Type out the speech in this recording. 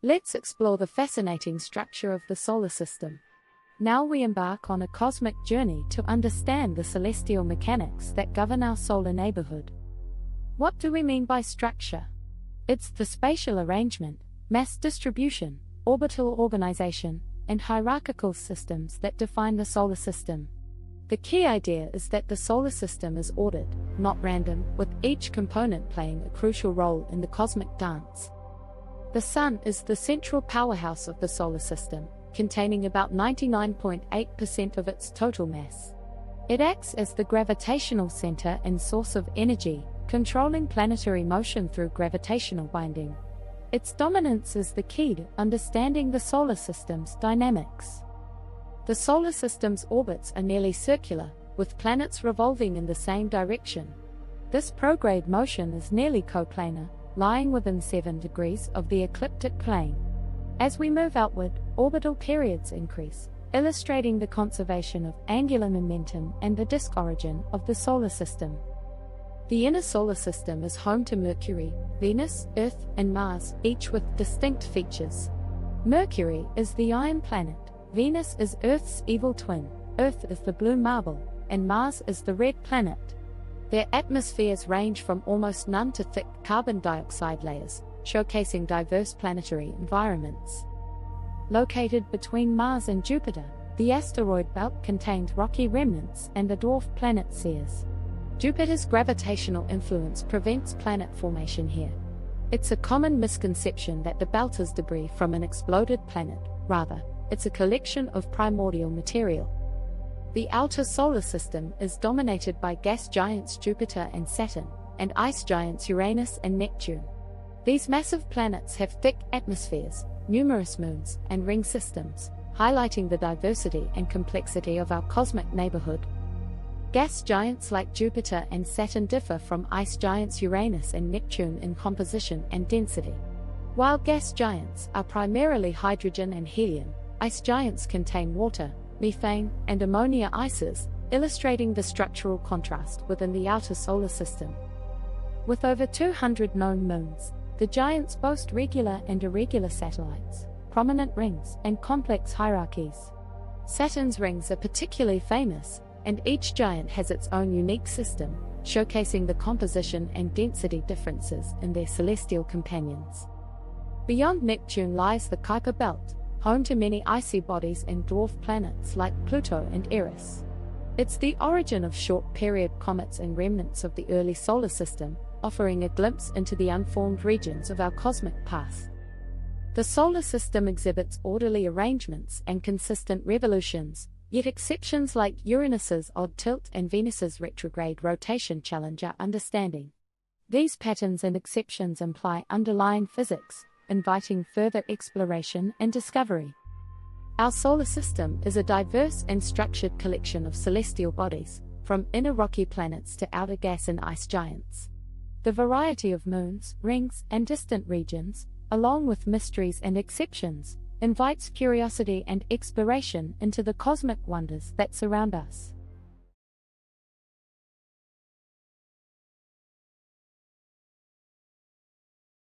Let's explore the fascinating structure of the solar system. Now we embark on a cosmic journey to understand the celestial mechanics that govern our solar neighborhood. What do we mean by structure? It's the spatial arrangement, mass distribution, orbital organization, and hierarchical systems that define the solar system. The key idea is that the solar system is ordered, not random, with each component playing a crucial role in the cosmic dance. The Sun is the central powerhouse of the solar system, containing about 99.8% of its total mass. It acts as the gravitational center and source of energy, controlling planetary motion through gravitational binding. Its dominance is the key to understanding the solar system's dynamics. The solar system's orbits are nearly circular, with planets revolving in the same direction. This prograde motion is nearly coplanar, lying within 7 degrees of the ecliptic plane. As we move outward, orbital periods increase, illustrating the conservation of angular momentum and the disk origin of the solar system. The inner solar system is home to Mercury, Venus, Earth, and Mars, each with distinct features. Mercury is the iron planet, Venus is Earth's evil twin, Earth is the blue marble, and Mars is the red planet. Their atmospheres range from almost none to thick carbon dioxide layers, showcasing diverse planetary environments. Located between Mars and Jupiter, the asteroid belt contains rocky remnants and the dwarf planet Ceres. Jupiter's gravitational influence prevents planet formation here. It's a common misconception that the belt is debris from an exploded planet. Rather, it's a collection of primordial material. The outer solar system is dominated by gas giants Jupiter and Saturn, and ice giants Uranus and Neptune. These massive planets have thick atmospheres, numerous moons, and ring systems, highlighting the diversity and complexity of our cosmic neighborhood. Gas giants like Jupiter and Saturn differ from ice giants Uranus and Neptune in composition and density. While gas giants are primarily hydrogen and helium, ice giants contain water, methane, and ammonia ices, illustrating the structural contrast within the outer solar system. With over 200 known moons, the giants boast regular and irregular satellites, prominent rings, and complex hierarchies. Saturn's rings are particularly famous, and each giant has its own unique system, showcasing the composition and density differences in their celestial companions. Beyond Neptune lies the Kuiper Belt, home to many icy bodies and dwarf planets like Pluto and Eris. It's the origin of short-period comets and remnants of the early solar system, offering a glimpse into the unformed regions of our cosmic past. The solar system exhibits orderly arrangements and consistent revolutions, yet exceptions like Uranus's odd tilt and Venus's retrograde rotation challenge our understanding. These patterns and exceptions imply underlying physics, inviting further exploration and discovery. Our solar system is a diverse and structured collection of celestial bodies, from inner rocky planets to outer gas and ice giants. The variety of moons, rings, and distant regions, along with mysteries and exceptions, invites curiosity and exploration into the cosmic wonders that surround us.